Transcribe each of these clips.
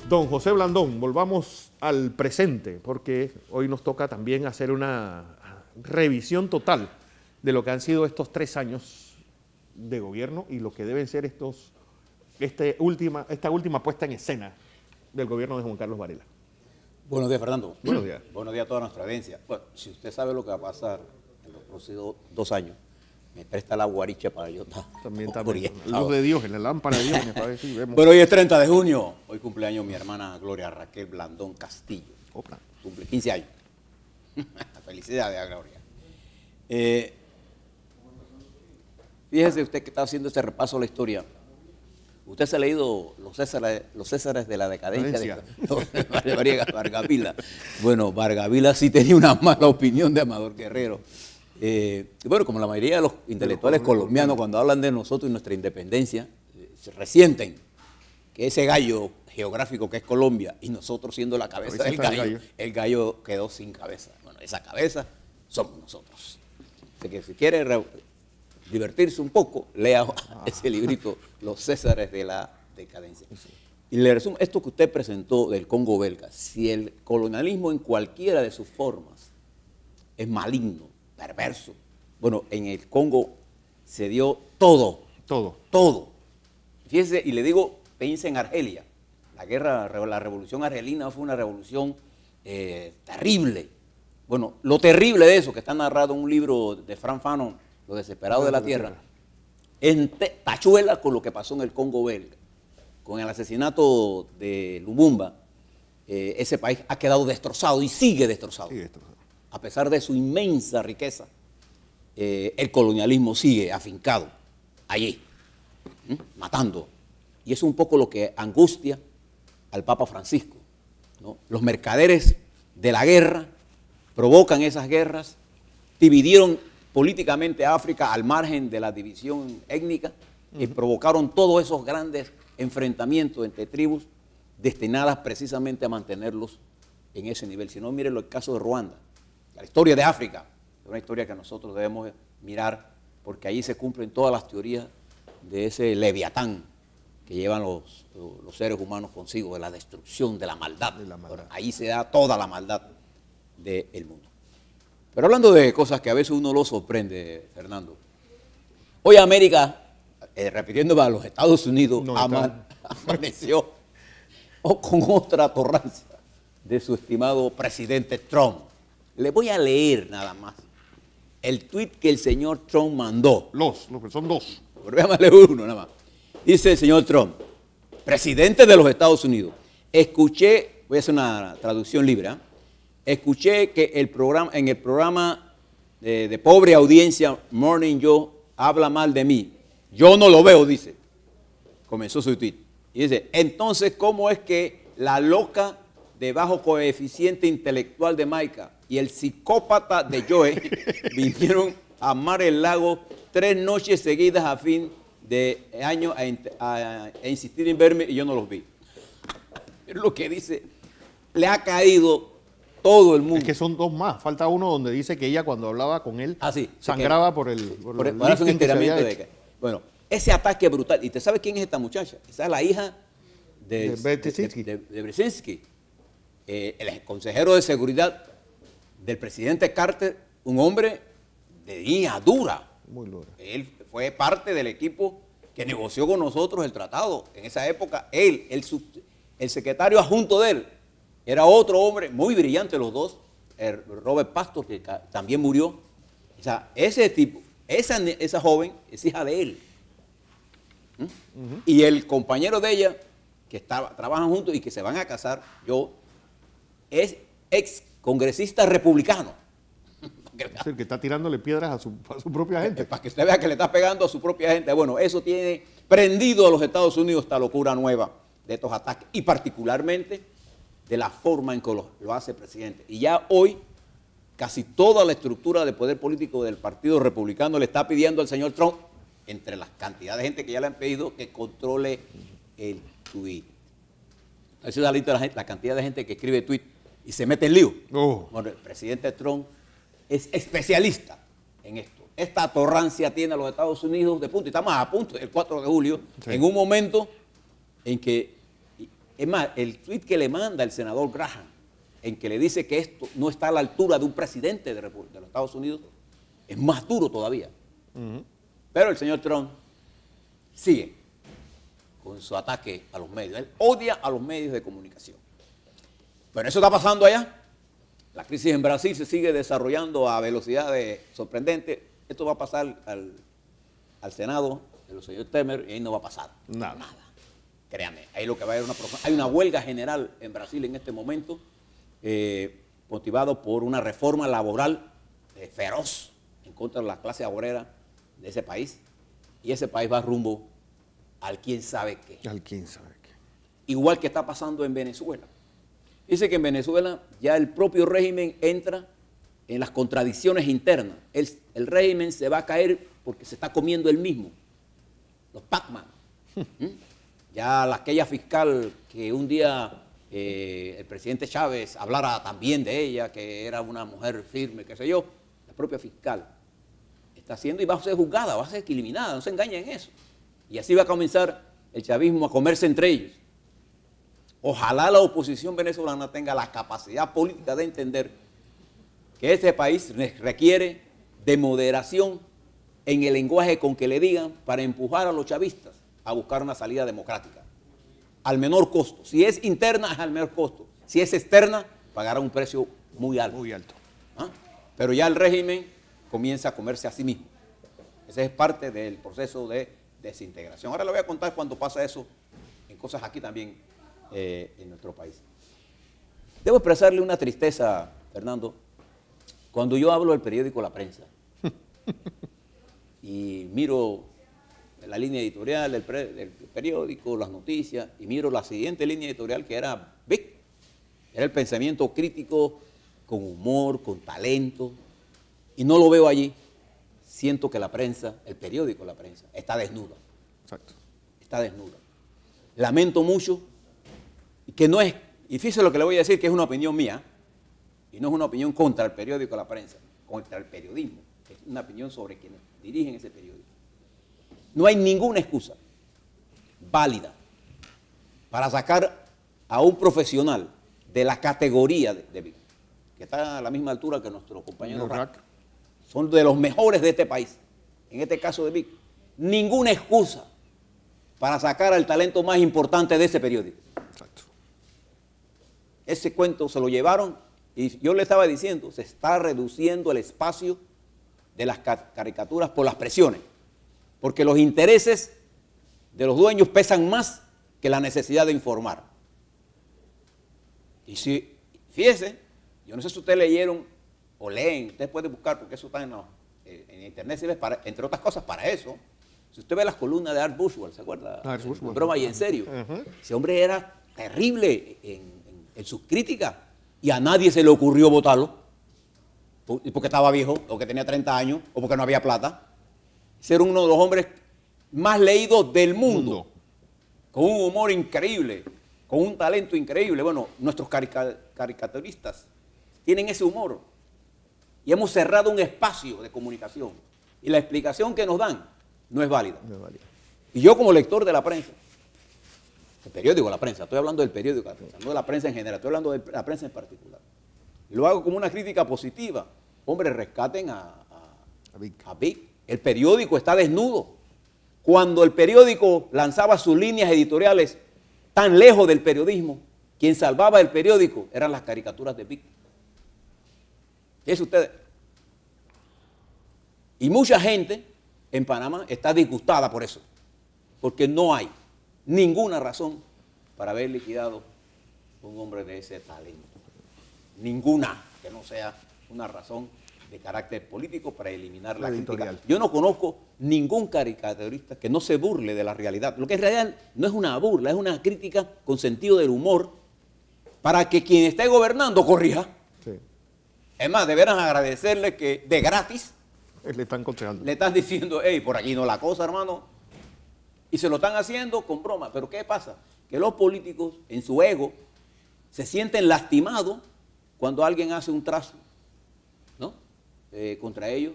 Don José Blandón, volvamos al presente, porque hoy nos toca también hacer una revisión total de lo que han sido estos 3 años de gobierno y lo que deben ser esta última puesta en escena del gobierno de Juan Carlos Varela. Buenos días, Fernando. Buenos días. Buenos días a toda nuestra audiencia. Bueno, si usted sabe lo que va a pasar en los próximos 2 años, me presta la guaricha para yo estar También. orientado. Luz de Dios, en la lámpara de Dios, me parece. Vemos. Bueno, hoy es 30 de junio. Hoy cumpleaños mi hermana Gloria Raquel Blandón Castillo. Opa. Cumple 15 años. Felicidades a Gloria. Fíjese usted que está haciendo este repaso a la historia. Usted se ha leído los Césares de la decadencia de Vargas. Bueno, Vargas sí tenía una mala opinión de Amador Guerrero. Bueno, como la mayoría de los intelectuales colombianos, cuando hablan de nosotros y nuestra independencia, se resienten que ese gallo geográfico que es Colombia y nosotros siendo la cabeza del gallo, el gallo quedó sin cabeza. Bueno, esa cabeza somos nosotros. Así que si quiere divertirse un poco, lea ese librito, Los Césares de la Decadencia. Y le resumo esto que usted presentó del Congo belga. Si el colonialismo en cualquiera de sus formas es maligno, perverso, bueno, en el Congo se dio todo. Todo. Fíjese, y le digo, piense en Argelia. La revolución argelina fue una revolución terrible. Bueno, lo terrible de eso, que está narrado en un libro de Frank Fanon, Los desesperados de la tierra, en tachuela con lo que pasó en el Congo belga. Con el asesinato de Lumumba, ese país ha quedado destrozado y sigue destrozado. A pesar de su inmensa riqueza, el colonialismo sigue afincado allí, matando. Y eso es un poco lo que angustia al Papa Francisco, ¿no? Los mercaderes de la guerra provocan esas guerras, dividieron políticamente a África al margen de la división étnica y provocaron todos esos grandes enfrentamientos entre tribus destinadas precisamente a mantenerlos en ese nivel. Si no, miren el caso de Ruanda. La historia de África es una historia que nosotros debemos mirar porque ahí se cumplen todas las teorías de ese leviatán que llevan los seres humanos consigo, de la destrucción, de la maldad. Bueno, ahí se da toda la maldad del mundo. Pero hablando de cosas que a veces uno lo sorprende, Fernando, hoy América, refiriéndome a los Estados Unidos, amaneció con otra torrancia de su estimado presidente Trump. Le voy a leer nada más el tuit que el señor Trump mandó. Son 2. Déjame leer uno nada más. Dice el señor Trump, presidente de los Estados Unidos, escuché, voy a hacer una traducción libre, escuché que en el programa de pobre audiencia Morning Joe habla mal de mí. Yo no lo veo, dice. Comenzó su tweet. Y dice, entonces, ¿cómo es que la loca de bajo coeficiente intelectual de Maica y el psicópata de Joe vinieron a Mar el Lago 3 noches seguidas a fin de año a insistir en verme y yo no los vi? Es lo que dice, le ha caído todo el mundo. Es que son 2 más, falta uno donde dice que ella cuando hablaba con él sangraba por el lifting que se había hecho. Bueno, ese ataque brutal. ¿Y usted sabe quién es esta muchacha? Esa es la hija de Brzezinski, el consejero de seguridad del presidente Carter, un hombre de línea dura. Muy dura. Él fue parte del equipo que negoció con nosotros el tratado. En esa época, él, el secretario adjunto de él, era otro hombre muy brillante, los dos, Robert Pastor, que también murió. O sea, ese tipo, esa joven es hija de él. Y el compañero de ella, que trabajan juntos y que se van a casar, es ex congresista republicano. Es el que está tirándole piedras a su propia gente. Para que usted vea que le está pegando a su propia gente. Bueno, eso tiene prendido a los Estados Unidos esta locura nueva de estos ataques y particularmente de la forma en que lo hace el presidente. Y ya hoy casi toda la estructura de poder político del Partido Republicano le está pidiendo al señor Trump, entre las cantidades de gente que ya le han pedido, que controle el tweet. Esa es la cantidad de gente que escribe tweet y se mete en lío. Bueno, el presidente Trump es especialista en esto. Esta atorrancia tiene a los Estados Unidos de punto, y estamos a punto del 4 de julio, en un momento en que Es más, el tuit que le manda el senador Graham, en que le dice que esto no está a la altura de un presidente de los Estados Unidos, es más duro todavía. Pero el señor Trump sigue con su ataque a los medios. Él odia a los medios de comunicación. Pero eso está pasando allá. La crisis en Brasil se sigue desarrollando a velocidades sorprendentes. Esto va a pasar al Senado de los señores Temer y ahí no va a pasar nada. Créanme, ahí lo que va a haber hay una huelga general en Brasil en este momento, motivado por una reforma laboral feroz en contra de la clase obrera de ese país. Y ese país va rumbo al quién sabe qué. Al quién sabe qué. Igual que está pasando en Venezuela. Dice que en Venezuela ya el propio régimen entra en las contradicciones internas. El régimen se va a caer porque se está comiendo él mismo. Los Pac-Man. Ya aquella fiscal que un día el presidente Chávez hablara también de ella, que era una mujer firme, qué sé yo, la propia fiscal está haciendo y va a ser juzgada, va a ser eliminada, no se engañen en eso. Y así va a comenzar el chavismo a comerse entre ellos. Ojalá la oposición venezolana tenga la capacidad política de entender que este país requiere de moderación en el lenguaje con que le digan para empujar a los chavistas a buscar una salida democrática al menor costo. Si es interna, es al menor costo. Si es externa, pagará un precio muy alto. Muy alto. ¿Ah? Pero ya el régimen comienza a comerse a sí mismo. Ese es parte del proceso de desintegración. Ahora le voy a contar cuando pasa eso en cosas aquí también en nuestro país. Debo expresarle una tristeza, Fernando, cuando yo hablo del periódico La Prensa y miro la línea editorial del periódico, las noticias, y miro la siguiente línea editorial que era BIC. Era el pensamiento crítico con humor, con talento, y no lo veo allí. Siento que la prensa, el periódico La Prensa, está desnuda. Exacto. Está desnuda. Lamento mucho que no es, y fíjese lo que le voy a decir, que es una opinión mía, y no es una opinión contra el periódico La Prensa, contra el periodismo, es una opinión sobre quienes dirigen ese periódico. No hay ninguna excusa válida para sacar a un profesional de la categoría de Vic, que está a la misma altura que nuestros compañeros RAC. Son de los mejores de este país, en este caso de Vic. Ninguna excusa para sacar al talento más importante de ese periódico. Exacto. Ese cuento se lo llevaron y yo le estaba diciendo, se está reduciendo el espacio de las caricaturas por las presiones, porque los intereses de los dueños pesan más que la necesidad de informar. Y si, fíjese, yo no sé si ustedes leyeron o leen, ustedes pueden buscar porque eso está en internet, sirve para, entre otras cosas para eso. Si usted ve las columnas de Art Buchwald, ¿se acuerda? En broma y en serio. Ese hombre era terrible en sus críticas y a nadie se le ocurrió votarlo, porque estaba viejo, o que tenía 30 años, o porque no había plata. Ser uno de los hombres más leídos del mundo, con un humor increíble, con un talento increíble. Bueno, nuestros caricaturistas tienen ese humor y hemos cerrado un espacio de comunicación y la explicación que nos dan no es válida. No es válida. Y yo como lector de la prensa, el periódico La Prensa, estoy hablando del periódico La Prensa, no de la prensa en general, estoy hablando de la prensa en particular. Lo hago como una crítica positiva. Hombre, rescaten a Vic. El periódico está desnudo. Cuando el periódico lanzaba sus líneas editoriales tan lejos del periodismo, quien salvaba el periódico eran las caricaturas de Vic. Fíjense ustedes. Y mucha gente en Panamá está disgustada por eso, porque no hay ninguna razón para haber liquidado a un hombre de ese talento. Ninguna, que no sea una razón de carácter político para eliminar la crítica. Yo no conozco ningún caricaturista que no se burle de la realidad. Lo que en realidad no es una burla, es una crítica con sentido del humor para que quien esté gobernando corrija. Sí. Es más, deberán agradecerle que de gratis le están aconsejando. Le están diciendo, hey, por aquí no la cosa, hermano. Y se lo están haciendo con broma. Pero ¿qué pasa? Que los políticos, en su ego, se sienten lastimados cuando alguien hace un trazo, ¿no? Contra ellos.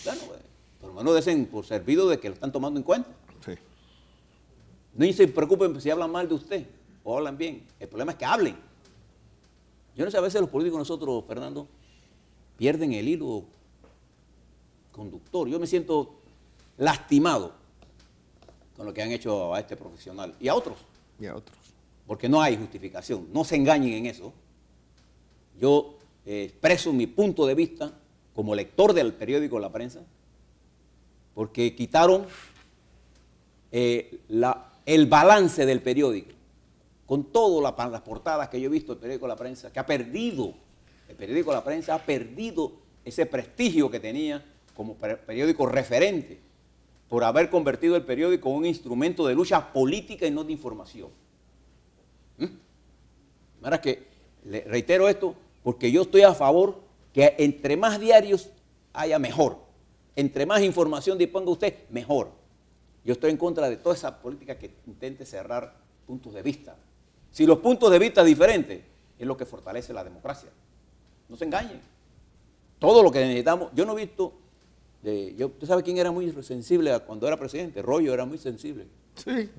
Bueno, por lo menos dicen por servido de que lo están tomando en cuenta. Sí. No se preocupen si hablan mal de usted o hablan bien. El problema es que hablen. Yo no sé, a veces los políticos nosotros, Fernando, pierden el hilo conductor. Yo me siento lastimado con lo que han hecho a este profesional y a otros. Y a otros. Porque no hay justificación. No se engañen en eso. Yo expreso mi punto de vista como lector del periódico La Prensa, porque quitaron el balance del periódico, con todas las portadas que yo he visto del periódico La Prensa, que ha perdido, el periódico La Prensa ha perdido ese prestigio que tenía como periódico referente, por haber convertido el periódico en un instrumento de lucha política y no de información. Ahora que le reitero esto, porque yo estoy a favor que entre más diarios haya mejor, entre más información disponga usted, mejor. Yo estoy en contra de toda esa política que intente cerrar puntos de vista. Si los puntos de vista diferentes es lo que fortalece la democracia. No se engañen. Todo lo que necesitamos, yo no he visto, ¿usted sabe quién era muy sensible cuando era presidente? Rollo era muy sensible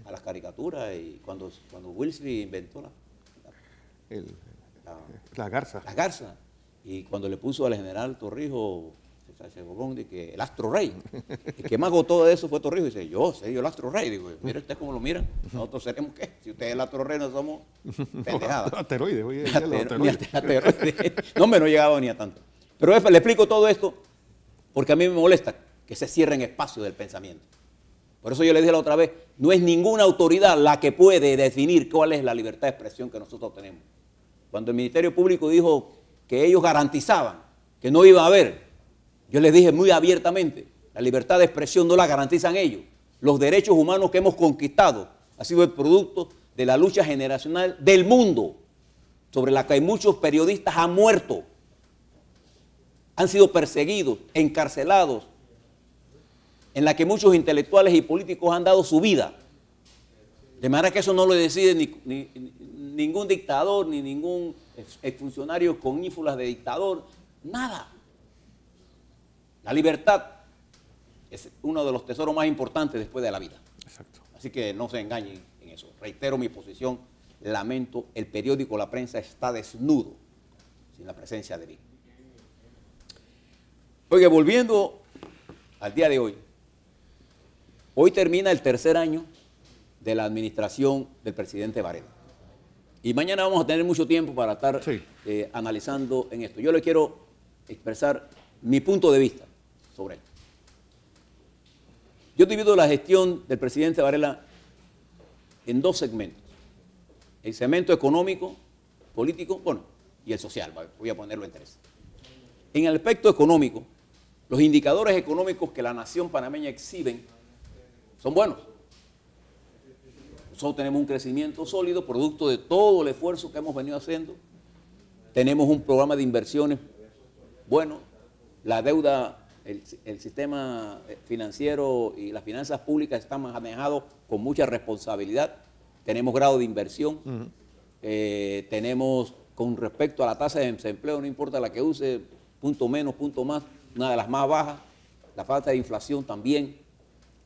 a las caricaturas, y cuando Wilson inventó la garza. La garza. Y cuando le puso al general Torrijos, que el astro rey. El que más gotó de eso fue Torrijos. Y dice, yo soy el astro rey. Digo, mire usted cómo lo miran. Nosotros seremos qué. Si usted es el astro rey, no somos pendejadas. Asteroides, oye. Asteroides. No, me no llegaba ni a tanto. Pero le explico todo esto porque a mí me molesta que se cierren espacios del pensamiento. Por eso yo le dije la otra vez, no es ninguna autoridad la que puede definir cuál es la libertad de expresión que nosotros tenemos. Cuando el Ministerio Público dijo que ellos garantizaban que no iba a haber, yo les dije muy abiertamente, la libertad de expresión no la garantizan ellos. Los derechos humanos que hemos conquistado ha sido el producto de la lucha generacional del mundo, sobre la que muchos periodistas han muerto, han sido perseguidos, encarcelados, en la que muchos intelectuales y políticos han dado su vida. De manera que eso no lo decide ningún dictador, ni ningún exfuncionario con ínfulas de dictador, nada. La libertad es uno de los tesoros más importantes después de la vida. Exacto. Así que no se engañen en eso. Reitero mi posición, lamento, el periódico La Prensa está desnudo, sin la presencia de mí. Oye, volviendo al día de hoy, hoy termina el tercer año de la administración del presidente Varela. Y mañana vamos a tener mucho tiempo para estar analizando en esto. Yo le quiero expresar mi punto de vista sobre esto. Yo divido la gestión del presidente Varela en dos segmentos. El segmento económico, político, bueno, y el social. Voy a ponerlo en tres. En el aspecto económico, los indicadores económicos que la nación panameña exhiben son buenos. Nosotros tenemos un crecimiento sólido, producto de todo el esfuerzo que hemos venido haciendo. Tenemos un programa de inversiones bueno. La deuda, el sistema financiero y las finanzas públicas están manejados con mucha responsabilidad. Tenemos grado de inversión. Tenemos, con respecto a la tasa de desempleo, no importa la que use, punto menos, punto más, una de las más bajas. La falta de inflación también.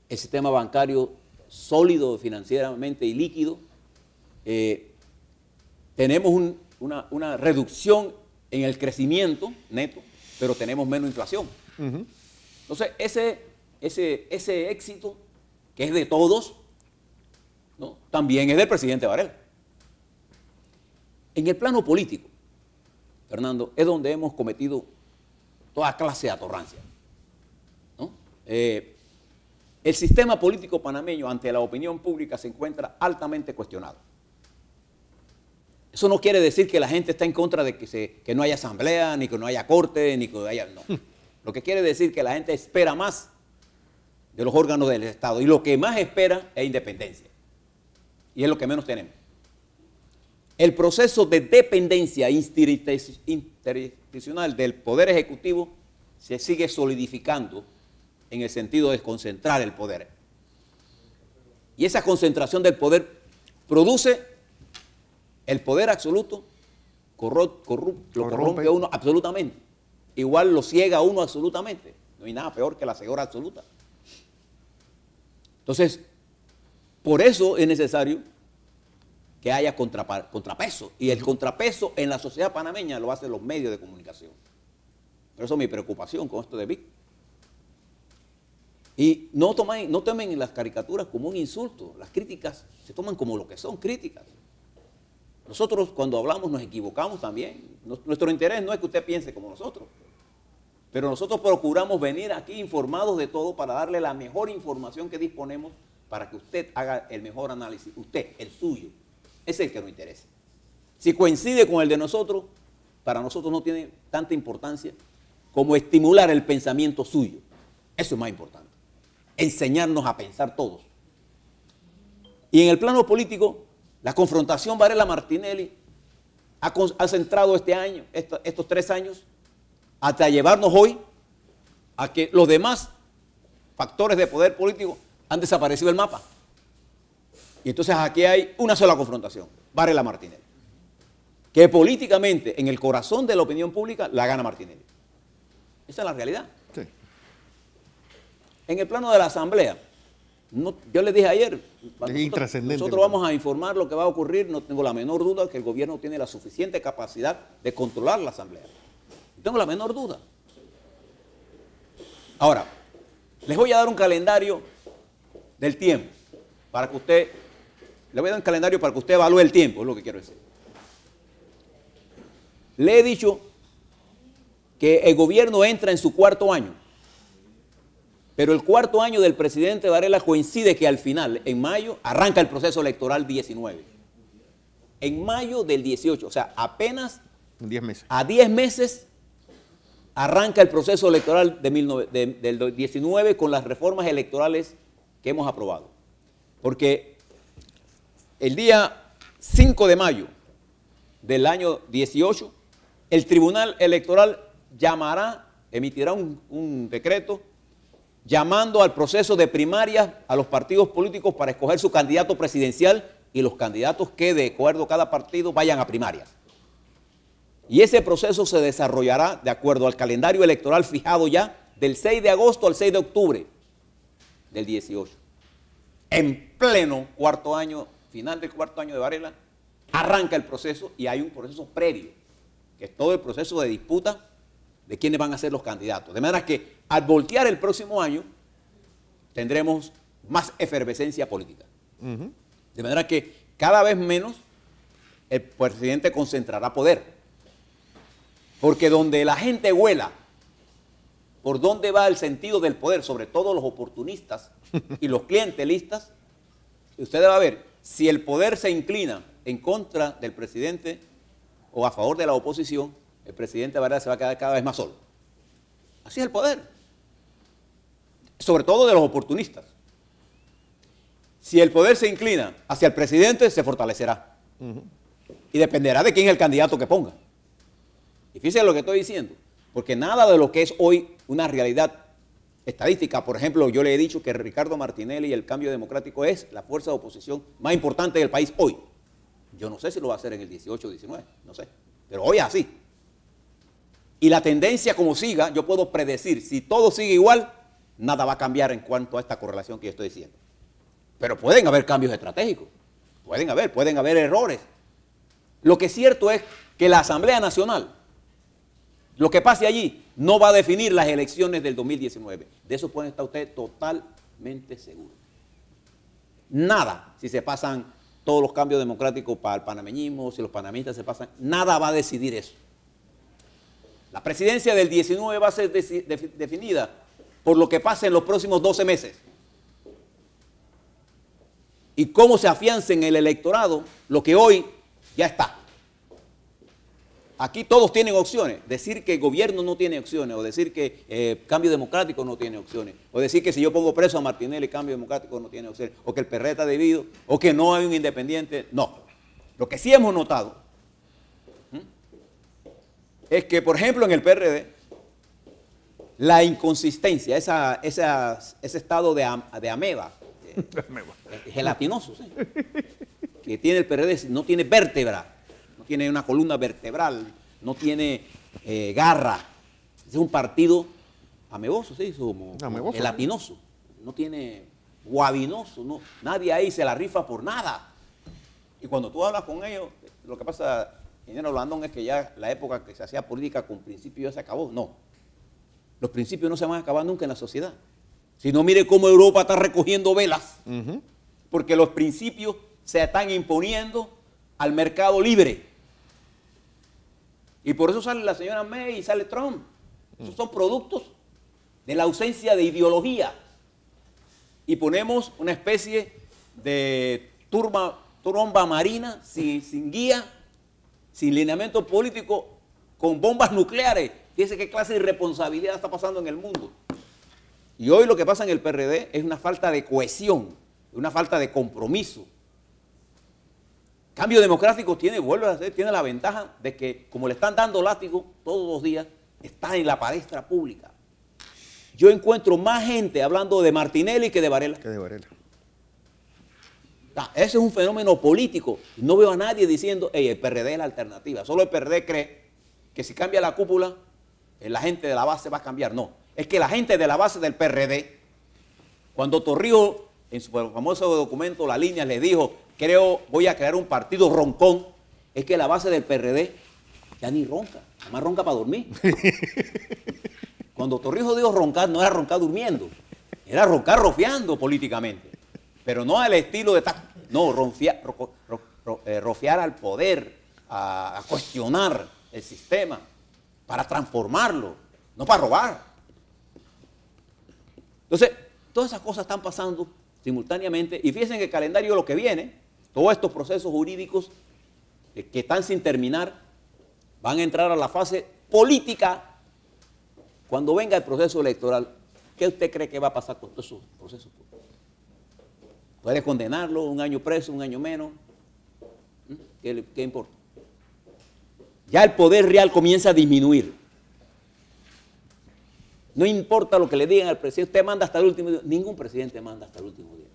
El sistema bancario sólido financieramente y líquido. Tenemos una reducción en el crecimiento neto, pero tenemos menos inflación. Entonces, ese éxito, que es de todos, ¿no?, también es del presidente Varela. En el plano político, Fernando, es donde hemos cometido toda clase de atorrancia, ¿no? El sistema político panameño ante la opinión pública se encuentra altamente cuestionado. Eso no quiere decir que la gente está en contra de que no haya asamblea, ni que no haya corte, ni que haya... No. Lo que quiere decir que la gente espera más de los órganos del Estado. Y lo que más espera es independencia. Y es lo que menos tenemos. El proceso de dependencia interinstitucional del Poder Ejecutivo se sigue solidificando en el sentido de concentrar el poder. Y esa concentración del poder produce el poder absoluto, lo corrompe a uno absolutamente. Igual lo ciega a uno absolutamente. No hay nada peor que la ceguera absoluta. Entonces, Por eso es necesario que haya contrapeso. Y el contrapeso en la sociedad panameña lo hacen los medios de comunicación. Por eso mi preocupación con esto de Vic. Y no tomen las caricaturas como un insulto. Las críticas se toman como lo que son, críticas. Nosotros cuando hablamos nos equivocamos también. Nuestro interés no es que usted piense como nosotros. Pero nosotros procuramos venir aquí informados de todo para darle la mejor información que disponemos para que usted haga el mejor análisis. Usted, el suyo, es el que nos interesa. Si coincide con el de nosotros, para nosotros no tiene tanta importancia como estimular el pensamiento suyo. Eso es más importante. Enseñarnos a pensar todos. Y en el plano político, la confrontación Varela-Martinelli ha centrado este año, estos 3 años, hasta llevarnos hoy a que los demás factores de poder político han desaparecido del mapa. Y entonces aquí hay una sola confrontación, Varela-Martinelli, que políticamente en el corazón de la opinión pública la gana Martinelli. Esa es la realidad. Sí. En el plano de la Asamblea, yo les dije ayer, nosotros vamos a informar lo que va a ocurrir, no tengo la menor duda que el gobierno tiene la suficiente capacidad de controlar la Asamblea. No tengo la menor duda. Ahora, les voy a dar un calendario del tiempo, para que usted, le voy a dar un calendario para que usted evalúe el tiempo, es lo que quiero decir. Le he dicho que el gobierno entra en su 4º año. Pero el 4º año del presidente Varela coincide que al final, en mayo, arranca el proceso electoral 19. En mayo del 18, o sea, apenas 10 meses. A 10 meses arranca el proceso electoral del 19 con las reformas electorales que hemos aprobado. Porque el día 5 de mayo del año 18, el Tribunal Electoral emitirá un decreto llamando al proceso de primarias a los partidos políticos para escoger su candidato presidencial y los candidatos que, de acuerdo a cada partido, vayan a primarias. Y ese proceso se desarrollará de acuerdo al calendario electoral fijado ya del 6 de agosto al 6 de octubre del 18. En pleno 4º año, final del 4º año de Varela, arranca el proceso y hay un proceso previo, que es todo el proceso de disputa de quiénes van a ser los candidatos. De manera que al voltear el próximo año tendremos más efervescencia política. De manera que cada vez menos el presidente concentrará poder. Porque donde la gente huela por dónde va el sentido del poder, sobre todo los oportunistas y los clientelistas, usted va a ver, si el poder se inclina en contra del presidente o a favor de la oposición, el presidente Varela se va a quedar cada vez más solo. Así es el poder. Sobre todo de los oportunistas. Si el poder se inclina hacia el presidente, se fortalecerá. Y dependerá de quién es el candidato que ponga. Y fíjense lo que estoy diciendo. Porque nada de lo que es hoy una realidad estadística, por ejemplo, yo le he dicho que Ricardo Martinelli y el Cambio Democrático es la fuerza de oposición más importante del país hoy. Yo no sé si lo va a hacer en el 18 o 19, no sé. Pero hoy es así. Y la tendencia como siga, yo puedo predecir, si todo sigue igual, nada va a cambiar en cuanto a esta correlación que yo estoy diciendo. Pero pueden haber cambios estratégicos, pueden haber errores. Lo que es cierto es que la Asamblea Nacional, lo que pase allí, no va a definir las elecciones del 2019. De eso pueden estar ustedes totalmente seguros. Nada, si se pasan todos los cambios democráticos para el panameñismo, si los panameñistas se pasan, nada va a decidir eso. La presidencia del 19 va a ser definida por lo que pase en los próximos 12 meses. Y cómo se afiance en el electorado lo que hoy ya está. Aquí todos tienen opciones. Decir que el gobierno no tiene opciones, o decir que Cambio Democrático no tiene opciones, o decir que si yo pongo preso a Martinelli, Cambio Democrático no tiene opciones, o que el PRD está dividido, o que no hay un independiente. No. Lo que sí hemos notado es que, por ejemplo, en el PRD, la inconsistencia, ese estado de ameba, gelatinoso, ¿sí?, que tiene el PRD, no tiene vértebra, no tiene una columna vertebral, no tiene garra. Es un partido ameboso, ¿sí?, como gelatinoso, no tiene guabinoso, no, nadie ahí se la rifa por nada. Y cuando tú hablas con ellos, lo que pasa, ingeniero Blandón, es que ya la época que se hacía política con principios ya se acabó. No, los principios no se van a acabar nunca en la sociedad. Si no, mire cómo Europa está recogiendo velas, porque los principios se están imponiendo al mercado libre. Y por eso sale la señora May y sale Trump. Esos son productos de la ausencia de ideología. Y ponemos una especie de tromba marina sin guía, sin lineamiento político, con bombas nucleares. Fíjense qué clase de irresponsabilidad está pasando en el mundo. Y hoy lo que pasa en el PRD es una falta de cohesión, una falta de compromiso. Cambio Democrático tiene la ventaja de que, como le están dando látigo todos los días, está en la palestra pública. Yo encuentro más gente hablando de Martinelli que de Varela. Ese es un fenómeno político. No veo a nadie diciendo, hey, el PRD es la alternativa. Solo el PRD cree que si cambia la cúpula, la gente de la base va a cambiar. No, es que la gente de la base del PRD, cuando Torrijos, en su famoso documento, La Línea, le dijo, voy a crear un partido roncón, es que la base del PRD ya ni ronca, nada más ronca para dormir. Cuando Torrijos dijo roncar, no era roncar durmiendo, era roncar rofeando políticamente, pero no al estilo de rofear al poder, a cuestionar el sistema, para transformarlo, no para robar. Entonces, todas esas cosas están pasando simultáneamente, y fíjense en el calendario de lo que viene, todos estos procesos jurídicos que están sin terminar, van a entrar a la fase política. Cuando venga el proceso electoral, ¿qué usted cree que va a pasar con todos esos procesos? ¿Puede condenarlo, 1 año preso, 1 año menos? ¿Qué importa? Ya el poder real comienza a disminuir. No importa lo que le digan al presidente, usted manda hasta el último día. Ningún presidente manda hasta el último día.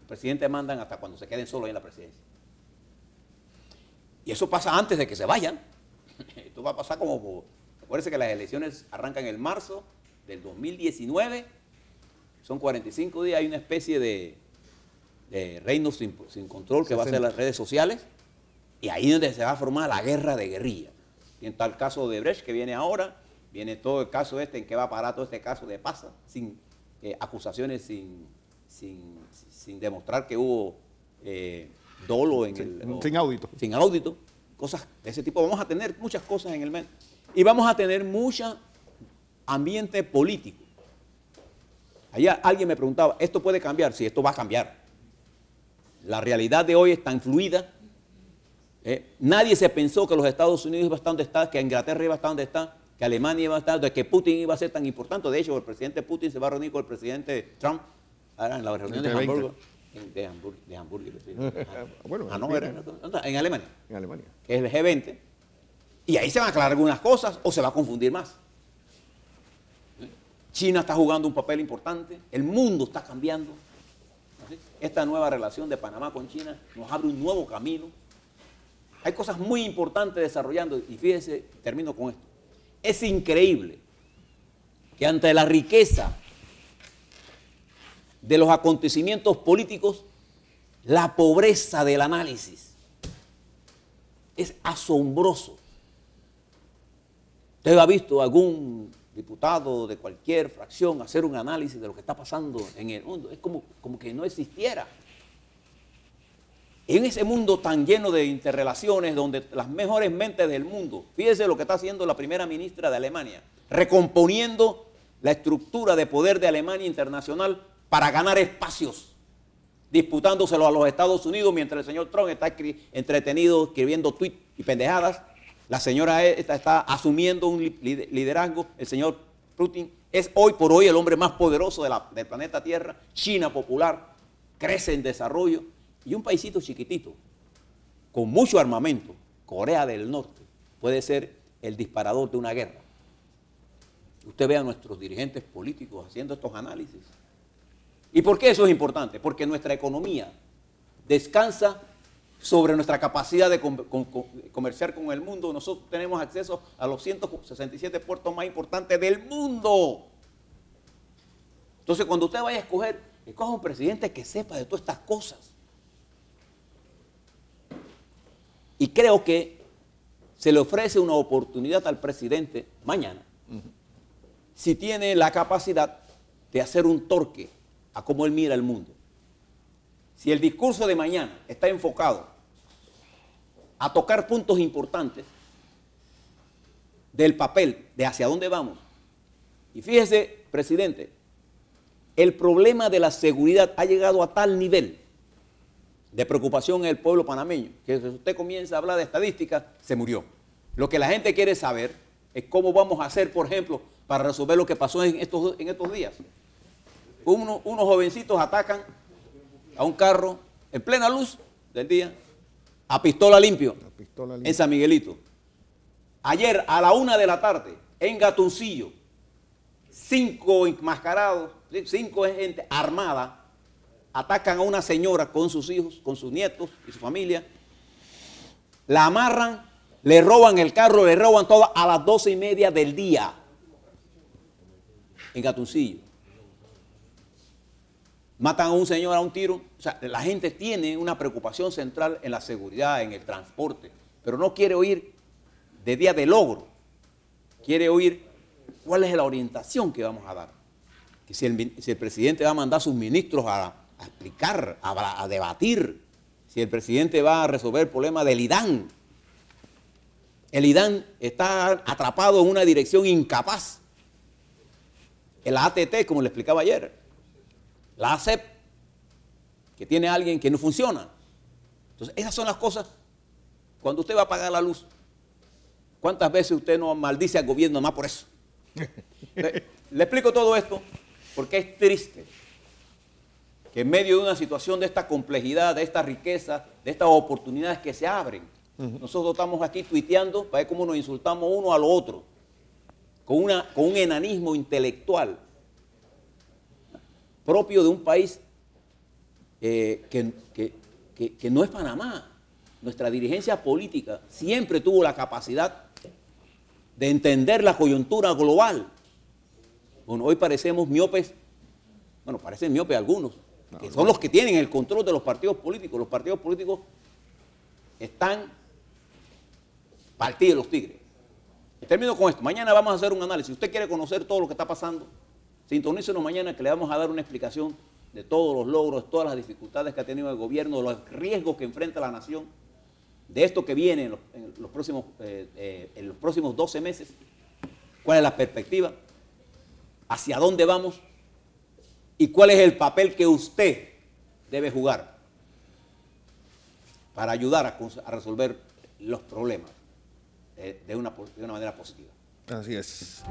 Los presidentes mandan hasta cuando se queden solos ahí en la presidencia. Y eso pasa antes de que se vayan. Esto va a pasar como... Acuérdense que las elecciones arrancan en marzo del 2019. Son 45 días. Hay una especie de reino sin control que va a ser las redes sociales. Y ahí es donde se va a formar la guerra de guerrilla. Y en tal caso de Brecht que viene ahora, viene todo el caso en que va a parar todo este caso de Pasa, sin acusaciones, sin demostrar que hubo dolo en sin audito. Sin audito, cosas de ese tipo. Vamos a tener muchas cosas en el mes. Y vamos a tener mucho ambiente político. Allá alguien me preguntaba, ¿esto puede cambiar? Sí, esto va a cambiar. La realidad de hoy es tan fluida. Nadie se pensó que los Estados Unidos iba a estar donde está, que Inglaterra iba a estar donde está, que Alemania iba a estar, de que Putin iba a ser tan importante. De hecho, el presidente Putin se va a reunir con el presidente Trump ahora en la reunión de Hamburgo. De Hamburgo. Bueno, en Alemania. En Alemania. Que es el G20. Y ahí se van a aclarar algunas cosas o se va a confundir más. China está jugando un papel importante. El mundo está cambiando. Esta nueva relación de Panamá con China nos abre un nuevo camino. Hay cosas muy importantes desarrollando. Y fíjense, termino con esto. Es increíble que ante la riqueza de los acontecimientos políticos, la pobreza del análisis es asombroso. ¿Usted ha visto algún diputado de cualquier fracción hacer un análisis de lo que está pasando en el mundo? Es como que no existiera. En ese mundo tan lleno de interrelaciones, donde las mejores mentes del mundo, fíjese lo que está haciendo la primera ministra de Alemania, recomponiendo la estructura de poder de Alemania internacional para ganar espacios, disputándoselo a los Estados Unidos, mientras el señor Trump está entretenido escribiendo tweets y pendejadas. La señora esta está asumiendo un liderazgo. El señor Putin es hoy por hoy el hombre más poderoso del planeta Tierra. China popular crece en desarrollo. Y un paisito chiquitito, con mucho armamento, Corea del Norte, puede ser el disparador de una guerra. Usted ve a nuestros dirigentes políticos haciendo estos análisis. ¿Y por qué eso es importante? Porque nuestra economía descansa sobre nuestra capacidad de comerciar con el mundo. Nosotros tenemos acceso a los 167 puertos más importantes del mundo. Entonces, cuando usted vaya a escoger que coja un presidente que sepa de todas estas cosas. Y creo que se le ofrece una oportunidad al presidente mañana, si tiene la capacidad de hacer un torque a cómo él mira el mundo. Si el discurso de mañana está enfocado a tocar puntos importantes del papel, de hacia dónde vamos. Y fíjese, presidente, el problema de la seguridad ha llegado a tal nivel de preocupación en el pueblo panameño, que si usted comienza a hablar de estadísticas, se murió. Lo que la gente quiere saber es cómo vamos a hacer, por ejemplo, para resolver lo que pasó en estos días. Unos jovencitos atacan a un carro en plena luz del día, a pistola limpio, en San Miguelito. Ayer a la 1 de la tarde, en Gatuncillo, 5 enmascarados, 5 gente armada, atacan a una señora con sus hijos, con sus nietos y su familia, la amarran, le roban el carro, le roban todo a las 12:30 del día en Gatuncillo. Matan a un señor a un tiro. O sea, la gente tiene una preocupación central en la seguridad, en el transporte, pero no quiere oír de día de logro. Quiere oír cuál es la orientación que vamos a dar. Que si el presidente va a mandar a sus ministros a explicar, a debatir, si el presidente va a resolver el problema del IDAN. El IDAN está atrapado en una dirección incapaz. El ATT, como le explicaba ayer, la ACEP, que tiene a alguien que no funciona. Entonces, esas son las cosas. Cuando usted va a pagar la luz, ¿cuántas veces usted no maldice al gobierno más por eso? Le explico todo esto porque es triste que en medio de una situación de esta complejidad, de esta riqueza, de estas oportunidades que se abren, nosotros estamos aquí tuiteando para ver cómo nos insultamos uno a lo otro, con un enanismo intelectual propio de un país que no es Panamá. Nuestra dirigencia política siempre tuvo la capacidad de entender la coyuntura global. Bueno, hoy parecemos miopes, bueno, parecen miopes algunos, que son los que tienen el control de los partidos políticos. Los partidos políticos están partidos de los tigres. Y termino con esto. Mañana vamos a hacer un análisis. Si usted quiere conocer todo lo que está pasando, sintonícenos mañana que le vamos a dar una explicación de todos los logros, todas las dificultades que ha tenido el gobierno, de los riesgos que enfrenta la nación, de esto que viene en los próximos 12 meses, cuál es la perspectiva, hacia dónde vamos y cuál es el papel que usted debe jugar para ayudar a resolver los problemas de una manera positiva. Así es.